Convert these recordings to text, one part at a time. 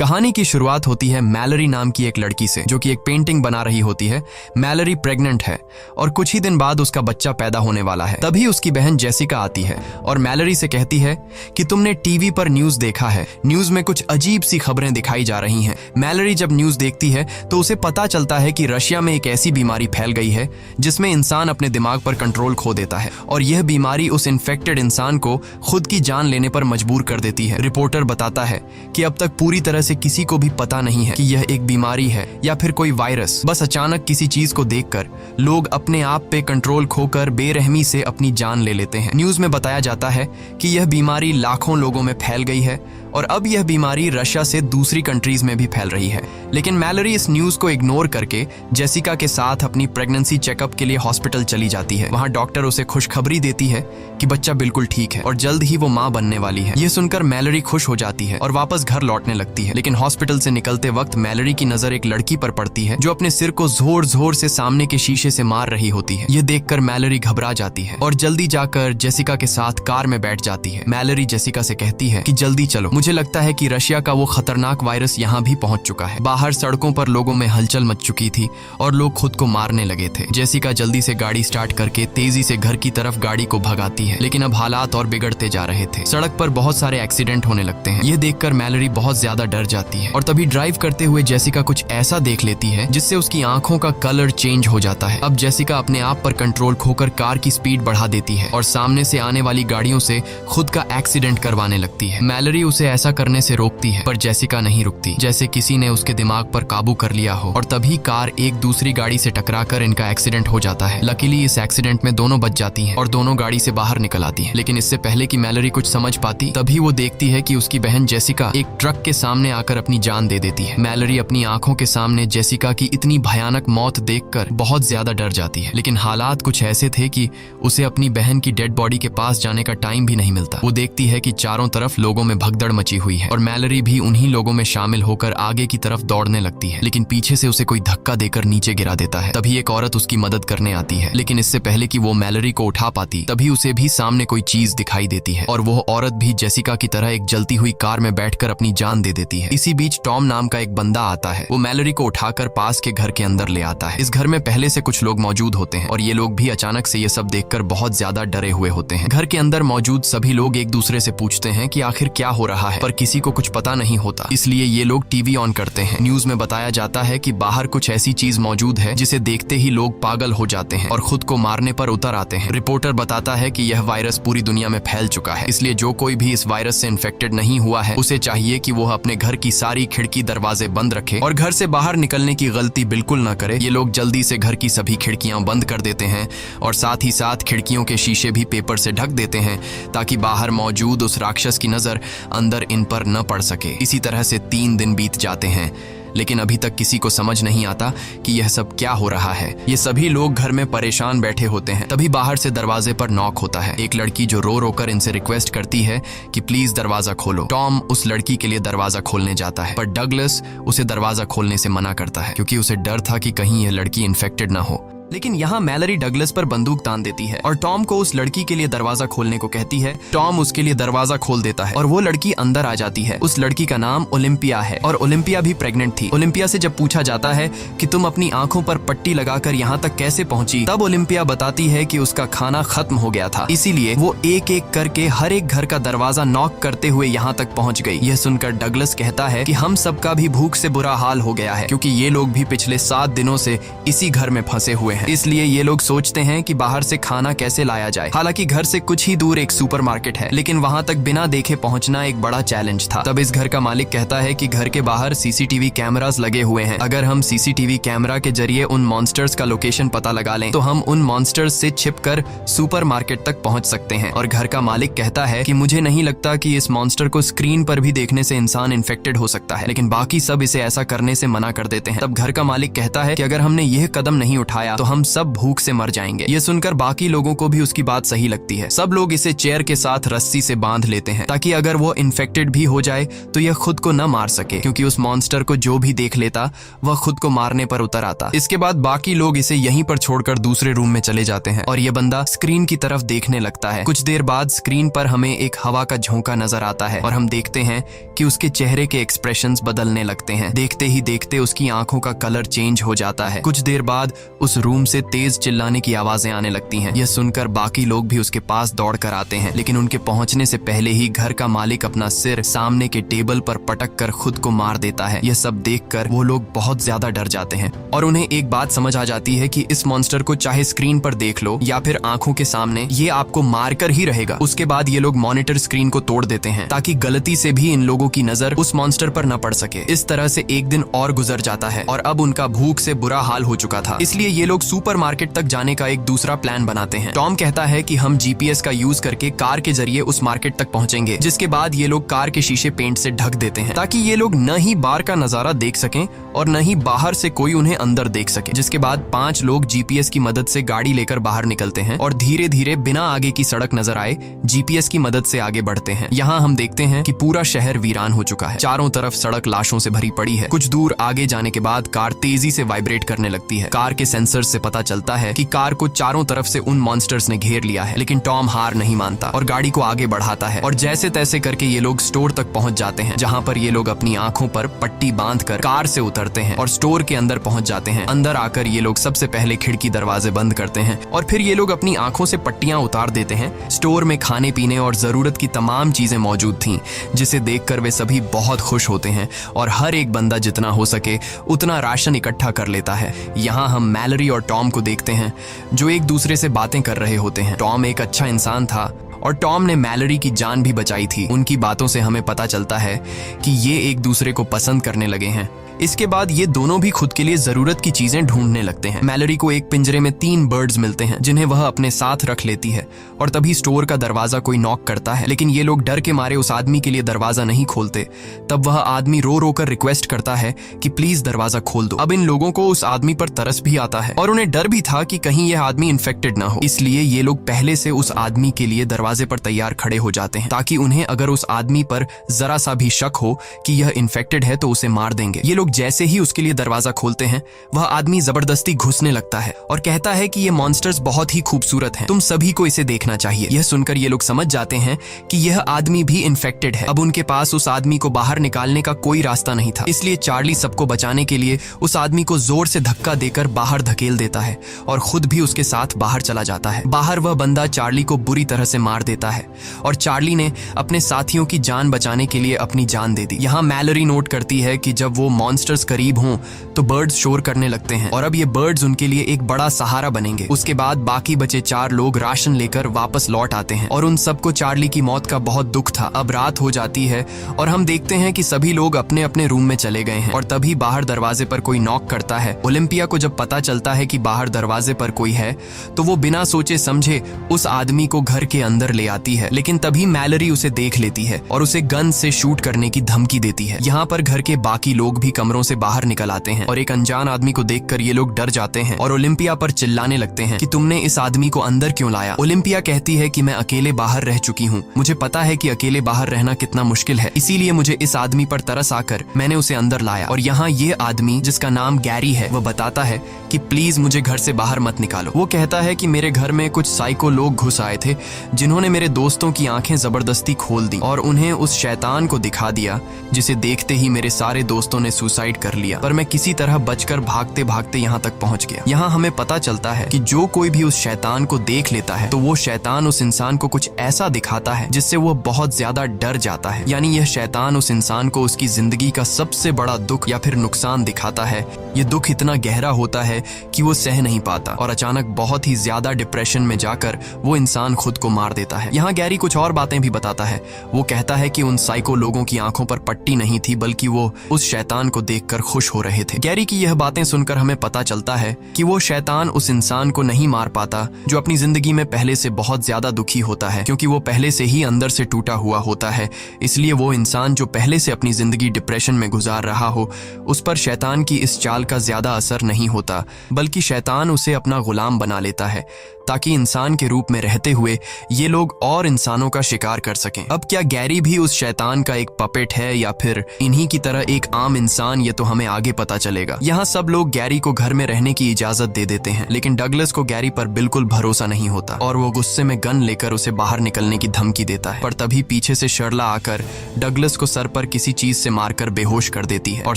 कहानी की शुरुआत होती है मैलरी नाम की एक लड़की से, जो कि एक पेंटिंग बना रही होती है। मैलरी प्रेग्नेंट है और कुछ ही दिन बाद उसका बच्चा पैदा होने वाला है। तभी उसकी बहन जेसिका आती है और मैलरी से कहती है कि तुमने टीवी पर न्यूज देखा है, न्यूज में कुछ अजीब सी खबरें दिखाई जा रही हैं। मैलरी जब न्यूज देखती है तो उसे पता चलता है कि रशिया में एक ऐसी बीमारी फैल गई है जिसमें इंसान अपने दिमाग पर कंट्रोल खो देता है और यह बीमारी उस इन्फेक्टेड इंसान को खुद की जान लेने पर मजबूर कर देती है। रिपोर्टर बताता है कि अब तक पूरी तरह से किसी को भी पता नहीं है कि यह एक बीमारी है या फिर कोई वायरस। बस अचानक किसी चीज को देखकर लोग अपने आप पे कंट्रोल खोकर बेरहमी से अपनी जान ले लेते हैं। न्यूज में बताया जाता है कि यह बीमारी लाखों लोगों में फैल गई है और अब यह बीमारी रशिया से दूसरी कंट्रीज में भी फैल रही है। लेकिन मैलरी इस न्यूज को इग्नोर करके जेसिका के साथ अपनी प्रेगनेंसी चेकअप के लिए हॉस्पिटल चली जाती है। वहां डॉक्टर उसे खुशखबरी देती है कि बच्चा बिल्कुल ठीक है और जल्द ही वो मां बनने वाली है। यह सुनकर मैलरी खुश हो जाती है और वापस घर लौटने लगती है। लेकिन हॉस्पिटल से निकलते वक्त मैलरी की नजर एक लड़की पर पड़ती है जो अपने सिर को जोर जोर से सामने के शीशे से मार रही होती है। यह देखकर मैलरी घबरा जाती है और जल्दी जाकर जेसिका के साथ कार में बैठ जाती है। मैलरी जेसिका से कहती है कि जल्दी चलो, मुझे लगता है कि रशिया का वो खतरनाक वायरस यहाँ भी पहुंच चुका है। बाहर सड़कों पर लोगों में हलचल मच चुकी थी और लोग खुद को मारने लगे थे। जेसिका जल्दी से गाड़ी स्टार्ट करके तेजी से घर की तरफ गाड़ी को भगाती है, लेकिन अब हालात और बिगड़ते जा रहे थे। सड़क पर बहुत सारे एक्सीडेंट होने लगते हैं। यह देखकर मैलरी बहुत ज्यादा डर जाती है और तभी ड्राइव करते हुए जेसिका कुछ ऐसा देख लेती है जिससे उसकी आंखों का कलर चेंज हो जाता है। अब जेसिका अपने आप पर कंट्रोल खोकर कार की स्पीड बढ़ा देती है और सामने से आने वाली गाड़ियों से खुद का एक्सीडेंट करवाने लगती है। मैलरी उसे ऐसा करने से रोकती है पर जेसिका नहीं रुकती, जैसे किसी ने उसके दिमाग पर काबू कर लिया हो। और तभी कार एक दूसरी गाड़ी से टकराकर इनका एक्सीडेंट हो जाता है। लकीली इस एक्सीडेंट में दोनों बच जाती हैं और दोनों गाड़ी से बाहर निकल आती हैं। लेकिन इससे पहले कि मैलरी कुछ समझ पाती, तभी वो देखती है कि उसकी बहन जेसिका एक ट्रक के सामने आकर अपनी जान दे देती है। मैलरी अपनी आंखों के सामने जेसिका की इतनी भयानक मौत देखकर बहुत ज्यादा डर जाती है। लेकिन हालात कुछ ऐसे थे कि उसे अपनी बहन की डेड बॉडी के पास जाने का टाइम भी नहीं मिलता। वो देखती है कि चारों तरफ लोगों में भगदड़ मची हुई है और मैलरी भी उन्हीं लोगों में शामिल होकर आगे की तरफ दौड़ने लगती है। लेकिन पीछे से उसे कोई धक्का देकर नीचे गिरा देता है। तभी एक औरत उसकी मदद करने आती है, लेकिन इससे पहले कि वो मैलरी को उठा पाती, तभी उसे भी सामने कोई चीज दिखाई देती है और वो औरत भी जेसिका की तरह एक जलती हुई कार में बैठकर अपनी जान दे देती है। इसी बीच टॉम नाम का एक बंदा आता है। वो मैलरी को उठाकर पास के घर के अंदर ले आता है। इस घर में पहले से कुछ लोग मौजूद होते हैं और ये लोग भी अचानक से ये सब देखकर बहुत ज्यादा डरे हुए होते हैं। घर के अंदर मौजूद सभी लोग एक दूसरे से पूछते हैं कि आखिर क्या हो रहा है, पर किसी को कुछ पता नहीं होता। इसलिए ये लोग टीवी ऑन करते हैं। न्यूज में बताया जाता है कि बाहर कुछ ऐसी चीज मौजूद है जिसे देखते ही लोग पागल हो जाते हैं और खुद को मारने पर उतर आते हैं। रिपोर्टर बताता है कि यह वायरस पूरी दुनिया में फैल चुका है, इसलिए जो कोई भी इस वायरस से इन्फेक्टेड नहीं हुआ है उसे चाहिए कि वो अपने घर की सारी खिड़की दरवाजे बंद रखे और घर से बाहर निकलने की गलती बिल्कुल न करे। ये लोग जल्दी से घर की सभी खिड़कियां बंद कर देते हैं और साथ ही साथ खिड़कियों के शीशे भी पेपर से ढक देते हैं ताकि बाहर मौजूद उस राक्षस की नजर अंदर इन पर न पड़ सके। इसी तरह से 3 दिन बीत जाते हैं, लेकिन अभी तक किसी को समझ नहीं आता कि यह सब क्या हो रहा है। ये सभी लोग घर में परेशान बैठे होते हैं। तभी बाहर से दरवाजे पर नॉक होता है। एक लड़की जो रो रो कर इनसे रिक्वेस्ट करती है कि प्लीज दरवाजा खोलो। टॉम उस लड़की के लिए दरवाजा खोलने जाता है, पर डगलस उसे दरवाजा खोलने से मना करता है क्योंकि उसे डर था कि कहीं यह लड़की इन्फेक्टेड ना हो। लेकिन यहाँ मैलरी डगलस पर बंदूक तान देती है और टॉम को उस लड़की के लिए दरवाजा खोलने को कहती है। टॉम उसके लिए दरवाजा खोल देता है और वो लड़की अंदर आ जाती है। उस लड़की का नाम ओलिम्पिया है और ओलिम्पिया भी प्रेग्नेंट थी। ओलिम्पिया से जब पूछा जाता है कि तुम अपनी आंखों पर पट्टी लगाकर यहाँ तक कैसे पहुंची, तब ओलिम्पिया बताती है कि उसका खाना खत्म हो गया था, इसीलिए वो एक एक करके हर एक घर का दरवाजा नॉक करते हुए यहाँ तक पहुँच गई। यह सुनकर डगलस कहता है कि हम सबका भी भूख से बुरा हाल हो गया है क्योंकि ये लोग भी पिछले 7 दिनों से इसी घर में फंसे हुए हैं। इसलिए ये लोग सोचते हैं कि बाहर से खाना कैसे लाया जाए। हालांकि घर से कुछ ही दूर एक सुपरमार्केट है, लेकिन वहां तक बिना देखे पहुंचना एक बड़ा चैलेंज था। तब इस घर का मालिक कहता है कि घर के बाहर सीसीटीवी कैमरास लगे हुए हैं। अगर हम सीसीटीवी कैमरा के जरिए उन मॉन्स्टर्स का लोकेशन पता लगा लें तो हम उन मॉन्स्टर्स से छिपकर सुपरमार्केट तक पहुंच सकते हैं। और घर का मालिक कहता है कि मुझे नहीं लगता कि इस मॉन्स्टर को स्क्रीन पर भी देखने से इंसान इन्फेक्टेड हो सकता है, लेकिन बाकी सब इसे ऐसा करने से मना कर देते हैं। तब घर का मालिक कहता है कि अगर हमने यह कदम नहीं उठाया तो हम सब भूख से मर जाएंगे। ये सुनकर बाकी लोगों को भी उसकी बात सही लगती है। सब लोग इसे चेयर के साथ रस्सी से बांध लेते हैं ताकि अगर वो इन्फेक्टेड भी हो जाए तो यह खुद को न मार सके, क्योंकि उस मॉन्स्टर को जो भी देख लेता वह खुद को मारने पर उतर आता। इसके बाद बाकी लोग इसे यहीं पर छोड़कर दूसरे रूम में चले जाते हैं और यह बंदा स्क्रीन की तरफ देखने लगता है। कुछ देर बाद स्क्रीन पर हमें एक हवा का झोंका नजर आता है और हम देखते हैं कि उसके चेहरे के एक्सप्रेशंस बदलने लगते हैं। देखते ही देखते उसकी आंखों का कलर चेंज हो जाता है। कुछ देर बाद उस रूम से तेज चिल्लाने की आवाजें आने लगती हैं। यह सुनकर बाकी लोग भी उसके पास दौड़ कर आते हैं, लेकिन उनके पहुंचने से पहले ही घर का मालिक अपना सिर सामने के टेबल पर पटक कर खुद को मार देता है। यह सब देखकर वो लोग बहुत ज्यादा डर जाते हैं और उन्हें एक बात समझ आ जाती है कि इस मॉन्स्टर को चाहे स्क्रीन पर देख लो या फिर आंखों के सामने, ये आपको मारकर ही रहेगा। उसके बाद ये लोग मॉनिटर स्क्रीन को तोड़ देते हैं ताकि गलती से भी इन लोगों की नजर उस मॉन्स्टर पर न पड़ सके। इस तरह से एक दिन और गुजर जाता है और अब उनका भूख से बुरा हाल हो चुका था, इसलिए ये लोग सुपरमार्केट तक जाने का एक दूसरा प्लान बनाते हैं। टॉम कहता है कि हम जीपीएस का यूज करके कार के जरिए उस मार्केट तक पहुंचेंगे, जिसके बाद ये लोग कार के शीशे पेंट से ढक देते हैं ताकि ये लोग न ही बार का नजारा देख सकें और न ही बाहर से कोई उन्हें अंदर देख सके। जिसके बाद 5 लोग जीपीएस की मदद से गाड़ी लेकर बाहर निकलते हैं और धीरे धीरे बिना आगे की सड़क नजर आए जीपीएस की मदद से आगे बढ़ते हैं। यहाँ हम देखते हैं कि पूरा शहर वीरान हो चुका है। चारों तरफ सड़क लाशों से भरी पड़ी है। कुछ दूर आगे जाने के बाद कार तेजी से वाइब्रेट करने लगती है। कार के सेंसर से पता चलता है कि कार को चारों तरफ से उन मॉन्स्टर्स ने घेर लिया है, लेकिन टॉम हार नहीं मानता और गाड़ी को आगे बढ़ाता है और जैसे तैसे करके ये लोग स्टोर तक पहुंच जाते हैं, जहाँ पर ये लोग अपनी आंखों पर पट्टी बांधकर कार से उतरते हैं और स्टोर के अंदर पहुंच जाते हैं। अंदर आकर ये लोग सबसे पहले खिड़की दरवाजे बंद करते हैं और फिर ये लोग अपनी आंखों से पट्टियां उतार देते हैं। स्टोर में खाने पीने और जरूरत की तमाम चीजें मौजूद थीं, जिसे देखकर वे सभी बहुत खुश होते हैं और हर एक बंदा जितना हो सके उतना राशन इकट्ठा कर लेता है। यहाँ हम मैलरी और टॉम को देखते हैं जो एक दूसरे से बातें कर रहे होते हैं। टॉम एक अच्छा इंसान था और टॉम ने मैलरी की जान भी बचाई थी। उनकी बातों से हमें पता चलता है कि ये एक दूसरे को पसंद करने लगे हैं। इसके बाद ये दोनों भी खुद के लिए जरूरत की चीजें ढूंढने लगते हैं। मैलरी को एक पिंजरे में 3 बर्ड्स मिलते हैं जिन्हें वह अपने साथ रख लेती है और तभी स्टोर का दरवाजा कोई नॉक करता है, लेकिन ये लोग डर के मारे उस आदमी के लिए दरवाजा नहीं खोलते। तब वह आदमी रो रो कर रिक्वेस्ट करता है कि प्लीज दरवाजा खोल दो। अब इन लोगों को उस आदमी पर तरस भी आता है और उन्हें डर भी था कि कहीं यह आदमी इन्फेक्टेड ना हो, इसलिए ये लोग पहले से उस आदमी के लिए दरवाजे पर तैयार खड़े हो जाते हैं ताकि उन्हें अगर उस आदमी पर जरा सा भी शक हो कि यह इन्फेक्टेड है तो उसे मार देंगे। ये लोग जैसे ही उसके लिए दरवाजा खोलते हैं, वह आदमी जबरदस्ती घुसने लगता है और कहता है कि ये मॉन्स्टर्स बहुत ही खूबसूरत हैं, तुम सभी को इसे देखना चाहिए। यह सुनकर ये लोग समझ जाते हैं कि यह आदमी भी इन्फेक्टेड है। अब उनके पास उस आदमी को बाहर निकालने का कोई रास्ता नहीं था, इसलिए चार्ली सबको बचाने के लिए उस आदमी को जोर से धक्का देकर बाहर धकेल देता है और खुद भी उसके साथ बाहर चला जाता है। बाहर वह बंदा चार्ली को बुरी तरह से मार देता है और चार्ली ने अपने साथियों की जान बचाने के लिए अपनी जान दे दी। यहाँ मैलरी नोट करती है कि जब वो मॉन्स्टर्स करीब हों तो बर्ड्स शोर करने लगते हैं और अब ये बर्ड्स उनके लिए एक बड़ा सहारा बनेंगे। उसके बाद बाकी बचे 4 लोग राशन लेकर वापस लौट आते हैं और उन सबको चार्ली की मौत का बहुत दुख था। अब रात हो जाती है और हम देखते हैं कि सभी लोग अपने अपने रूम में चले गए हैं और तभी बाहर दरवाजे पर कोई नॉक करता है। ओलिम्पिया को जब पता चलता है कि बाहर दरवाजे पर कोई है तो वो बिना सोचे समझे उस आदमी को घर के अंदर ले आती है, लेकिन तभी मैलरी उसे देख लेती है और उसे गन से शूट करने की धमकी देती है। यहाँ पर घर के बाकी लोग भी कमरों से बाहर निकल आते हैं और एक अनजान आदमी को देखकर ये लोग डर जाते हैं और ओलिम्पिया पर चिल्लाने लगते हैं कि तुमने इस आदमी को अंदर क्यों लाया। ओलिम्पिया कहती है कि मैं अकेले बाहर रह चुकी हूँ, मुझे पता है कि अकेले बाहर रहना कितना मुश्किल है, इसीलिए मुझे इस आदमी पर तरस आकर मैंने उसे अंदर लाया। और यहाँ ये आदमी जिसका नाम गैरी है वह बताता है कि प्लीज मुझे घर से बाहर मत निकालो। वो कहता है कि मेरे घर में कुछ साइको लोग घुस आए थे जिन्होंने मेरे दोस्तों की आंखें जबरदस्ती खोल दी और उन्हें उस शैतान को दिखा दिया जिसे देखते ही मेरे सारे दोस्तों ने सुसाइड कर लिया, पर मैं किसी तरह बचकर भागते भागते यहाँ तक पहुँच गया। यहाँ हमें पता चलता है कि जो कोई भी उस शैतान को देख लेता है तो वो शैतान उस इंसान को कुछ ऐसा दिखाता है जिससे वो बहुत ज्यादा डर जाता है, यानी यह शैतान उस इंसान को उसकी जिंदगी का सबसे बड़ा दुख या फिर नुकसान दिखाता है। ये दुख इतना गहरा होता है कि वो सह नहीं पाता और अचानक बहुत ही ज्यादा डिप्रेशन में जाकर वो इंसान खुद को मार देता है। यहाँ गैरी कुछ और बातें भी बताता है। वो कहता है कि उन साइको लोगों की आंखों पर पट्टी नहीं थी बल्कि वो उस शैतान को देखकर खुश हो रहे थे। गैरी की यह बातें सुनकर हमें पता चलता है कि वो शैतान उस इंसान को नहीं मार पाता जो अपनी जिंदगी में पहले से बहुत ज्यादा दुखी होता है, क्योंकि वो पहले से ही अंदर से टूटा हुआ होता है। इसलिए वो इंसान जो पहले से अपनी जिंदगी डिप्रेशन में गुजार रहा हो उस पर शैतान की इस चाल इस्तेमाल का ज्यादा असर नहीं होता, बल्कि शैतान उसे अपना गुलाम बना लेता है ताकि इंसान के रूप में रहते हुए ये लोग और इंसानों का शिकार कर सकें। अब क्या गैरी भी उस शैतान का एक पपेट है या फिर इन्हीं की तरह एक आम इंसान, ये तो हमें आगे पता चलेगा। यहाँ सब लोग गैरी को घर में रहने की इजाजत दे देते हैं, लेकिन डगलस को गैरी पर बिल्कुल भरोसा नहीं होता और वो गुस्से में गन लेकर उसे बाहर निकलने की धमकी देता है। पर तभी पीछे से शर्ला आकर डगलस को सर पर किसी चीज से मारकर बेहोश कर देती है और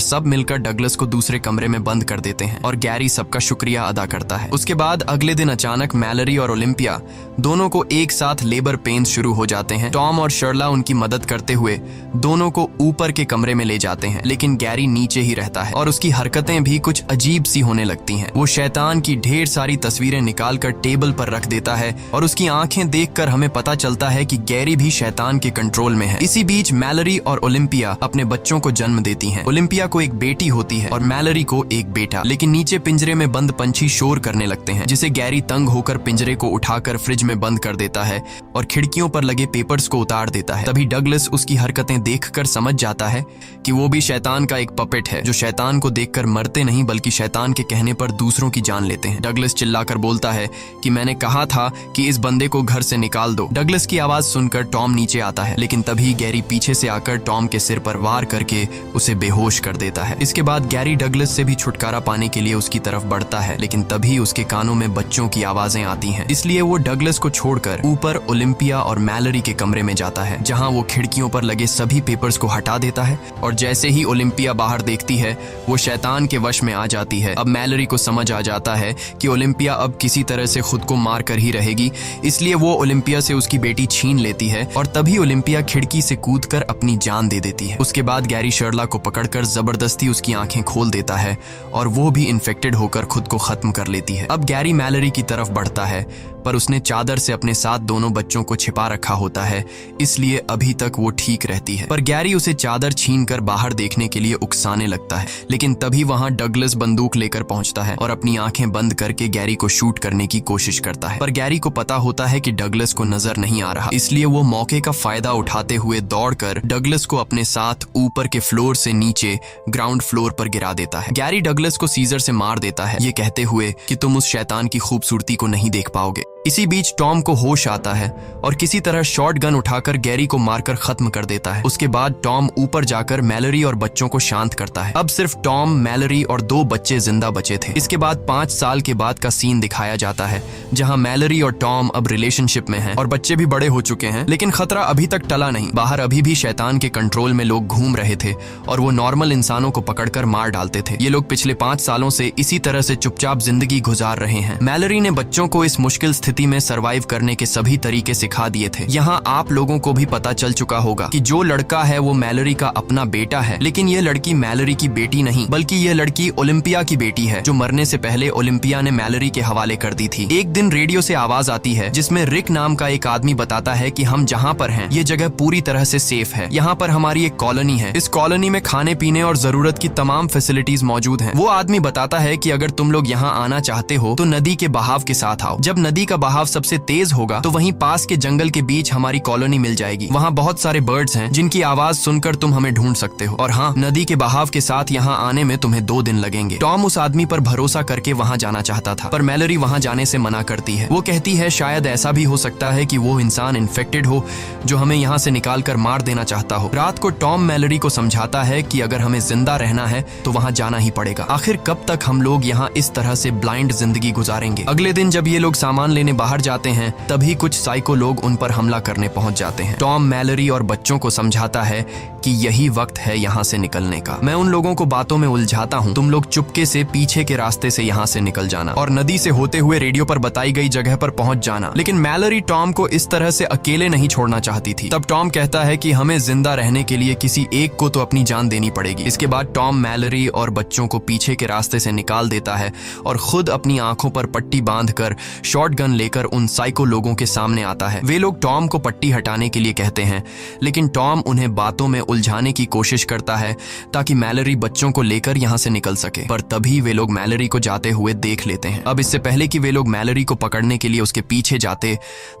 सब मिलकर डगलस को दूसरे कमरे में बंद कर देते हैं और गैरी सबका शुक्रिया अदा करता है। उसके बाद अगले दिन अचानक मैलरी और ओलिम्पिया दोनों को एक साथ लेबर पेन्स शुरू हो जाते हैं। टॉम और शर्ला उनकी मदद करते हुए दोनों को ऊपर के कमरे में ले जाते हैं, लेकिन गैरी नीचे ही रहता है और उसकी हरकतें भी कुछ अजीब सी होने लगती हैं। वो शैतान की ढेर सारी तस्वीरें निकालकर टेबल पर रख देता है और उसकी आंखें देखकर हमें पता चलता है कि गैरी भी शैतान के कंट्रोल में है। इसी बीच मैलरी और ओलिम्पिया अपने बच्चों को जन्म देती हैं। ओलिम्पिया को एक बेटी होती है और मैलरी को एक बेटा। लेकिन नीचे पिंजरे में बंद पंछी शोर करने लगते हैं, जिसे गैरी तंग होकर पिंजरे को उठाकर फ्रिज में बंद कर देता है और खिड़कियों पर लगे पेपर्स को उतार देता है। तभी डगलस उसकी हरकतें देखकर समझ जाता है कि वो भी शैतान का एक पपेट है, जो शैतान को देखकर मरते नहीं बल्कि शैतान के कहने पर दूसरों की जान लेते हैं। डगलस चिल्लाकर बोलता है कि मैंने कहा था कि इस बंदे को घर से निकाल दो। डगलस की आवाज सुनकर टॉम नीचे आता है, लेकिन तभी गैरी पीछे से आकर टॉम के सिर पर वार करके उसे बेहोश कर देता है। इसके बाद गैरी डगलस से भी छुटकारा पाने के लिए उसकी तरफ बढ़ता है, लेकिन तभी उसके कानों में बच्चों की आवाजें आती हैं। इसलिए वो डगलस को छोड़कर ऊपर ओलिम्पिया और मैलरी के कमरे में जाता है, जहां वो खिड़कियों पर लगे सभी पेपर्स को हटा देता है और जैसे ही ओलिम्पिया बाहर देखती है वो शैतान के वश में आ जाती है। अब मैलरी को समझ आ जाता है कि ओलिम्पिया अब किसी तरह से खुद को मार कर ही रहेगी, इसलिए वो ओलिम्पिया से उसकी बेटी छीन लेती है और तभी ओलिम्पिया खिड़की से कूदकर अपनी जान दे देती है। उसके बाद गैरी शर्ला को पकड़कर जबरदस्ती उसकी आंखें खोल देता है और वो भी इन्फेक्टेड होकर खुद को खत्म कर लेती है। अब गैरी मैलरी की तरफ बढ़ता है, पर उसने चादर से अपने साथ दोनों बच्चों को छिपा रखा होता है, इसलिए अभी तक वो ठीक रहती है। पर गैरी उसे चादर छीनकर बाहर देखने के लिए उकसाने लगता है, लेकिन तभी वहां डगलस बंदूक लेकर पहुंचता है और अपनी आंखें बंद करके गैरी को शूट करने की कोशिश करता है। पर गैरी को पता होता है कि डगलस को नजर नहीं आ रहा, इसलिए वो मौके का फायदा उठाते हुए दौड़कर डगलस को अपने साथ ऊपर के फ्लोर से नीचे ग्राउंड फ्लोर पर गिरा देता है। गैरी डगलस को सीजर से मार देता है, ये कहते हुए कि तुम उस शैतान की खूबसूरती को नहीं देख पाओगे। इसी बीच टॉम को होश आता है और किसी तरह शॉट गन उठाकर गैरी को मारकर खत्म कर देता है। उसके बाद टॉम ऊपर जाकर मैलरी और बच्चों को शांत करता है। अब सिर्फ टॉम, मैलरी और 2 बच्चे जिंदा बचे थे। इसके बाद 5 साल के बाद का सीन दिखाया जाता है, जहां मैलरी और टॉम अब रिलेशनशिप में हैं और बच्चे भी बड़े हो चुके हैं, लेकिन खतरा अभी तक टला नहीं। बाहर अभी भी शैतान के कंट्रोल में लोग घूम रहे थे और वो नॉर्मल इंसानों को पकड़कर मार डालते थे। ये लोग पिछले 5 सालों से इसी तरह से चुपचाप जिंदगी गुजार रहे हैं। मैलरी ने बच्चों को इस मुश्किल स्थिति में सरवाइव करने के सभी तरीके सिखा दिए थे। यहाँ आप लोगों को भी पता चल चुका होगा कि जो लड़का है वो मैलरी का अपना बेटा है, लेकिन ये लड़की मैलरी की बेटी नहीं, बल्कि ये लड़की ओलिम्पिया की बेटी है, जो मरने से पहले ओलिम्पिया ने मैलरी के हवाले कर दी थी। एक दिन रेडियो से आवाज आती है जिसमें रिक नाम का एक आदमी बताता है कि हम जहाँ पर हैं ये जगह पूरी तरह से सेफ है। यहाँ पर हमारी एक कॉलोनी है, इस कॉलोनी में खाने पीने और जरूरत की तमाम फैसिलिटीज मौजूद हैं। वो आदमी बताता है कि अगर तुम लोग यहाँ आना चाहते हो तो नदी के बहाव के साथ आओ। जब नदी का बहाव सबसे तेज होगा तो वहीं पास के जंगल के बीच हमारी कॉलोनी मिल जाएगी। वहाँ बहुत सारे बर्ड्स हैं जिनकी आवाज सुनकर तुम हमें ढूंढ सकते हो, और हाँ, नदी के बहाव के साथ यहाँ आने में तुम्हें 2 दिन लगेंगे। टॉम उस आदमी पर भरोसा करके वहाँ जाना चाहता था, पर मैलरी वहाँ जाने से मना करती है। वो कहती है शायद ऐसा भी हो सकता है कि वो इंसान इन्फेक्टेड हो जो हमें यहाँ से निकाल कर मार देना चाहता हो। रात को टॉम मैलरी को समझाता है कि अगर हमें जिंदा रहना है तो वहाँ जाना ही पड़ेगा। आखिर कब तक हम लोग यहाँ इस तरह से ब्लाइंड जिंदगी गुजारेंगे। अगले दिन जब ये लोग सामान लेने बाहर जाते हैं तभी कुछ साइको लोग उन पर हमला करने पहुंच जाते हैं। टॉम मैलरी और बच्चों को समझाता है कि यही वक्त है यहाँ से निकलने का। मैं उन लोगों को बातों में उलझाता हूँ, तुम लोग चुपके से पीछे के रास्ते से यहाँ से निकल जाना और नदी से होते हुए रेडियो पर बताई गई जगह पर पहुंच जाना। लेकिन मैलरी टॉम को इस तरह से अकेले नहीं छोड़ना चाहती थी। तब टॉम कहता है कि हमें जिंदा रहने के लिए किसी एक को तो अपनी जान देनी पड़ेगी। इसके बाद टॉम मैलरी और बच्चों को पीछे के रास्ते से निकाल देता है और खुद अपनी आंखों पर पट्टी बांधकर शॉटगन लेकर उन साइको लोगों के सामने आता है। वे लोग टॉम को पट्टी हटाने के लिए कहते हैं, लेकिन टॉम उन्हें बातों में उलझाने की कोशिश करता है ताकि मैलरी बच्चों को लेकर यहाँ से निकल सके, पर तभी वे लोग मैलरी को जाते हुए देख लेते हैं। अब इससे पहले कि वे लोग मैलरी को पकड़ने के लिए उसके पीछे जाते,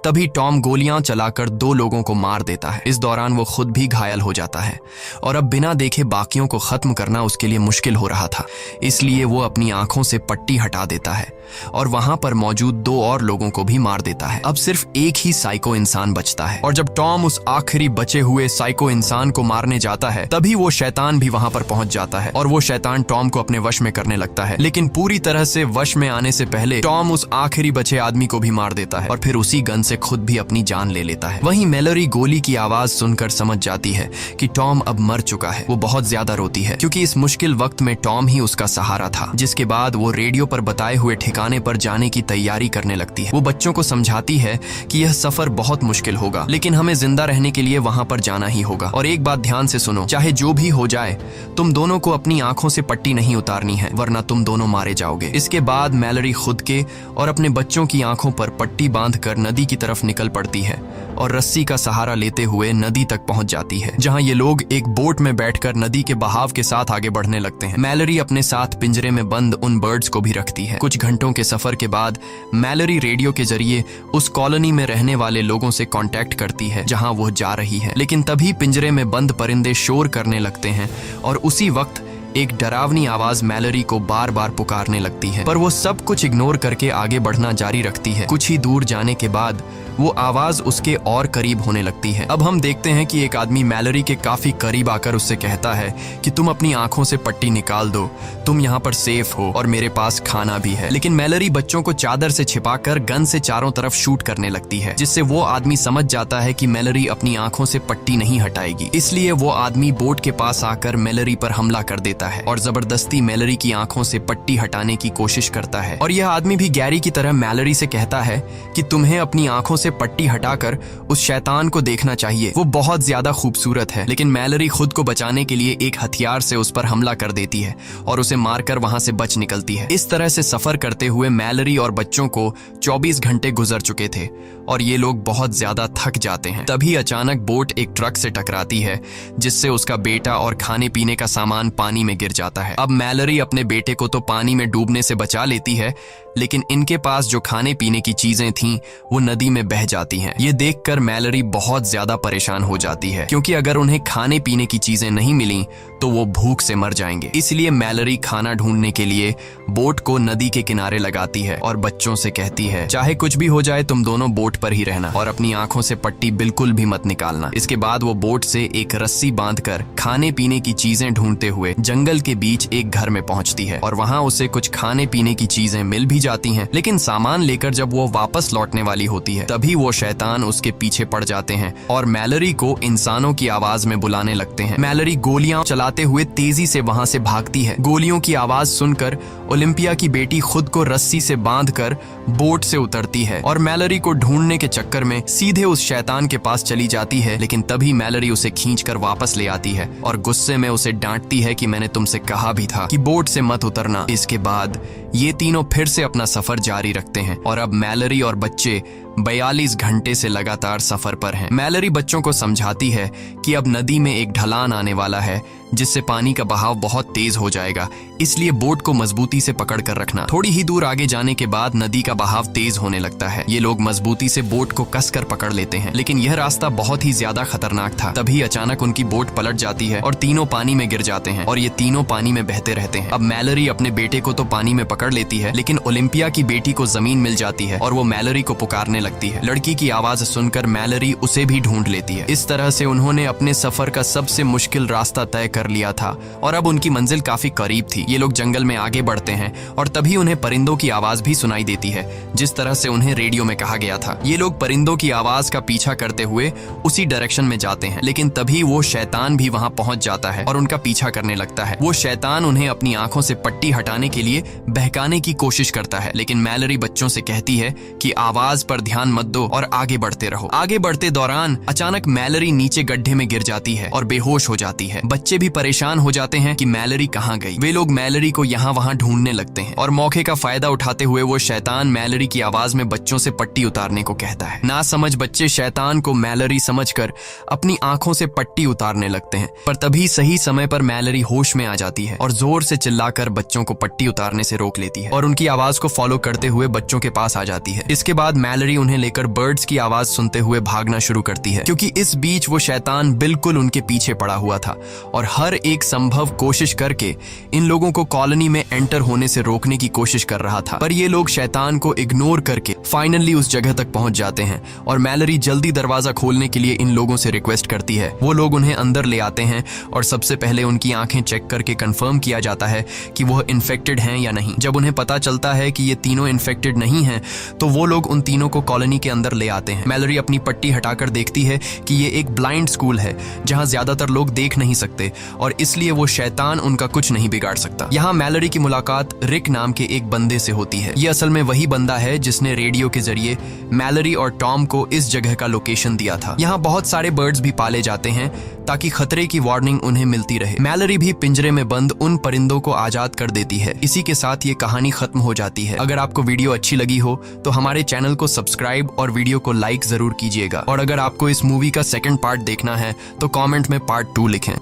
तभी टॉम गोलियां चलाकर 2 लोगों को मार देता है। इस दौरान वो खुद भी घायल हो जाता है और अब बिना देखे बाकियों को खत्म करना उसके लिए मुश्किल हो रहा था, इसलिए वो अपनी आंखों से पट्टी हटा देता है और वहां पर मौजूद 2 और लोगों को भी मार देता है। अब सिर्फ एक ही साइको इंसान बचता है और जब टॉम उस आखिरी बचे हुए साइको इंसान को मारने जाता है, तभी वो शैतान भी वहां पर पहुंच जाता है और वो शैतान टॉम को अपने वश में करने लगता है। लेकिन पूरी तरह से वश में आने से पहले टॉम उस आखिरी बचे आदमी को भी मार देता है और फिर उसी गन से खुद भी अपनी जान ले लेता है। वहीं मैलरी गोली की आवाज सुनकर समझ जाती है कि टॉम अब मर चुका है। वो बहुत ज्यादा रोती है क्योंकि इस मुश्किल वक्त में टॉम ही उसका सहारा था। जिसके बाद वो रेडियो पर बताए हुए ठिकाने पर जाने की तैयारी करने लगती है। वो बच्चों को समझाती है कि यह सफर बहुत मुश्किल होगा, लेकिन हमें जिंदा रहने के लिए वहां पर जाना ही होगा। और एक बात ध्यान से सुनो, चाहे जो भी हो जाए, तुम दोनों को अपनी आंखों से पट्टी नहीं उतारनी है, वरना तुम दोनों मारे जाओगे। इसके बाद मैलरी खुद के और अपने बच्चों की आंखों पर पट्टी बांधकर नदी की तरफ निकल पड़ती है और रस्सी का सहारा लेते हुए नदी तक पहुंच जाती है, जहां ये लोग एक बोट में बैठकर नदी के बहाव के साथ आगे बढ़ने लगते हैं। मैलरी अपने साथ पिंजरे में बंद उन बर्ड्स को भी रखती है। कुछ घंटों के सफर के बाद मैलरी रेडियो के जरिए उस कॉलोनी में रहने वाले लोगों से कांटेक्ट करती है जहां वो जा रही है। लेकिन तभी पिंजरे में बंद परिंदे शोर करने लगते हैं और उसी वक्त एक डरावनी आवाज मैलरी को बार बार पुकारने लगती है, पर वो सब कुछ इग्नोर करके आगे बढ़ना जारी रखती है। कुछ ही दूर जाने के बाद वो आवाज उसके और करीब होने लगती है। अब हम देखते हैं कि एक आदमी मैलरी के काफी करीब आकर उससे कहता है कि तुम अपनी आंखों से पट्टी निकाल दो, तुम यहाँ पर सेफ हो और मेरे पास खाना भी है। लेकिन मैलरी बच्चों को चादर से छिपाकर गन से चारों तरफ शूट करने लगती है, जिससे वो आदमी समझ जाता है कि मैलरी अपनी आंखों से पट्टी नहीं हटाएगी। इसलिए वो आदमी बोट के पास आकर मैलरी पर हमला कर देता है और जबरदस्ती मैलरी की आंखों से पट्टी हटाने की कोशिश करता है। और यह आदमी भी गैरी की तरह मैलरी से कहता है कि तुम्हें अपनी आंखों से पट्टी हटाकर उस शैतान को देखना चाहिए, वो बहुत ज्यादा खूबसूरत है। लेकिन मैलरी खुद को बचाने के लिए एक हथियार से उस पर हमला कर देती है और उसे मारकर वहां से बच निकलती है। इस तरह से सफर करते हुए मैलरी और बच्चों को 24 घंटे गुजर चुके थे और ये लोग बहुत ज्यादा थक जाते हैं। तभी अचानक बोट एक ट्रक से टकराती है, जिससे उसका बेटा और खाने पीने का सामान पानी में गिर जाता है। अब मैलरी अपने बेटे को तो पानी में डूबने से बचा लेती है, लेकिन इनके पास जो खाने पीने की चीजें थीं वो नदी में बह जाती हैं। ये देखकर मैलरी बहुत ज्यादा परेशान हो जाती है, क्योंकि अगर उन्हें खाने पीने की चीजें नहीं मिली तो वो भूख से मर जाएंगे। इसलिए मैलरी खाना ढूंढने के लिए बोट को नदी के किनारे लगाती है और बच्चों से कहती है, चाहे कुछ भी हो जाए तुम दोनों बोट पर ही रहना और अपनी आंखों से पट्टी बिल्कुल भी मत निकालना। इसके बाद वो बोट से एक रस्सी बांधकर खाने पीने की चीजें ढूंढते हुए जंगल के बीच एक घर में पहुंचती है और वहां उसे कुछ खाने पीने की चीजें मिल भी जाती हैं। लेकिन सामान लेकर जब वो वापस लौटने वाली होती है, तभी वो शैतान उसके पीछे पड़ जाते हैं और मैलरी को इंसानों की आवाज में बुलाने लगते हैं। मैलरी गोलियां चलाते हुए तेजी से वहां से भागती है। गोलियों की आवाज सुनकर ओलिम्पिया की बेटी खुद को रस्सी से बांधकर बोट से उतरती है और मैलरी को ढूंढने के चक्कर में सीधे उस शैतान के पास चली जाती है। लेकिन तभी मैलरी उसे खींचकर वापस ले आती है और गुस्से में उसे डांटती है कि मैंने तुमसे कहा भी था कि बोट से मत उतरना। इसके बाद ये तीनों फिर से अपना सफर जारी रखते हैं और अब मैलरी और बच्चे 42 घंटे से लगातार सफर पर हैं। मैलरी बच्चों को समझाती है कि अब नदी में एक ढलान आने वाला है, जिससे पानी का बहाव बहुत तेज हो जाएगा, इसलिए बोट को मजबूती से पकड़ कर रखना। थोड़ी ही दूर आगे जाने के बाद नदी का बहाव तेज होने लगता है। ये लोग मजबूती से बोट को कसकर पकड़ लेते हैं, लेकिन यह रास्ता बहुत ही ज्यादा खतरनाक था। तभी अचानक उनकी बोट पलट जाती है और तीनों पानी में गिर जाते हैं और ये तीनों पानी में बहते रहते हैं। अब मैलरी अपने बेटे को तो पानी में पकड़ लेती है, लेकिन ओलिम्पिया की बेटी को जमीन मिल जाती है और वो मैलरी को पुकारने लगती है। लड़की की आवाज सुनकर मैलरी उसे भी ढूंढ लेती है। इस तरह से उन्होंने अपने सफर का सबसे मुश्किल रास्ता तय कर लिया था और अब उनकी मंजिल काफी करीब थी। ये लोग जंगल में आगे बढ़ते हैं और तभी उन्हें परिंदों की आवाज भी सुनाई देती है, जिस तरह से उन्हें रेडियो में कहा गया था। ये लोग परिंदों की आवाज का पीछा करते हुए उसी डायरेक्शन में जाते हैं, लेकिन तभी वो शैतान भी वहां पहुंच जाता है और उनका पीछा करने लगता है। वो शैतान उन्हें अपनी आंखों से पट्टी हटाने के लिए बहकाने की कोशिश करता है, लेकिन मैलरी बच्चों से कहती है कि आवाज पर ध्यान मत दो और आगे बढ़ते रहो। आगे बढ़ते दौरान अचानक मैलरी नीचे गड्ढे में गिर जाती है और बेहोश हो जाती है। बच्चे भी सभी परेशान हो जाते हैं कि मैलरी कहाँ गई। वे लोग मैलरी को यहाँ वहाँ ढूंढने लगते हैं और मौके का फायदा उठाते हुए वो शैतान मैलरी की आवाज में बच्चों से पट्टी उतारने को कहता है। ना समझ बच्चे शैतान को मैलरी समझकर अपनी आंखों से पट्टी उतारने लगते हैं, पर तभी सही समय पर मैलरी होश में आ जाती है और जोर से चिल्लाकर बच्चों को पट्टी उतारने से रोक लेती है और उनकी आवाज को फॉलो करते हुए बच्चों के पास आ जाती है। इसके बाद मैलरी उन्हें लेकर बर्ड्स की आवाज सुनते हुए भागना शुरू करती है, क्योंकि इस बीच वो शैतान बिल्कुल उनके पीछे पड़ा हुआ था और हर एक संभव कोशिश करके इन लोगों को कॉलोनी में एंटर होने से रोकने की कोशिश कर रहा था। पर ये लोग शैतान को इग्नोर करके फाइनली उस जगह तक पहुंच जाते हैं और मैलरी जल्दी दरवाजा खोलने के लिए इन लोगों से रिक्वेस्ट करती है। वो लोग उन्हें अंदर ले आते हैं और सबसे पहले उनकी आंखें चेक करके कंफर्म किया जाता है कि वह इन्फेक्टेड हैं या नहीं। जब उन्हें पता चलता है कि ये तीनों इन्फेक्टेड नहीं हैं, तो वो लोग उन तीनों को कॉलोनी के अंदर ले आते हैं। मैलरी अपनी पट्टी हटाकर देखती है कि ये एक ब्लाइंड स्कूल है जहां ज्यादातर लोग देख नहीं सकते और इसलिए वो शैतान उनका कुछ नहीं बिगाड़ सकता। यहाँ मैलरी की मुलाकात रिक नाम के एक बंदे से होती है। ये असल में वही बंदा है जिसने रेडियो के जरिए मैलरी और टॉम को इस जगह का लोकेशन दिया था। यहाँ बहुत सारे बर्ड्स भी पाले जाते हैं ताकि खतरे की वार्निंग उन्हें मिलती रहे। मैलरी भी पिंजरे में बंद उन परिंदों को आजाद कर देती है। इसी के साथ ये कहानी खत्म हो जाती है। अगर आपको वीडियो अच्छी लगी हो तो हमारे चैनल को सब्सक्राइब और वीडियो को लाइक जरूर कीजिएगा और अगर आपको इस मूवी का सेकंड पार्ट देखना है तो कमेंट में पार्ट 2 लिखें।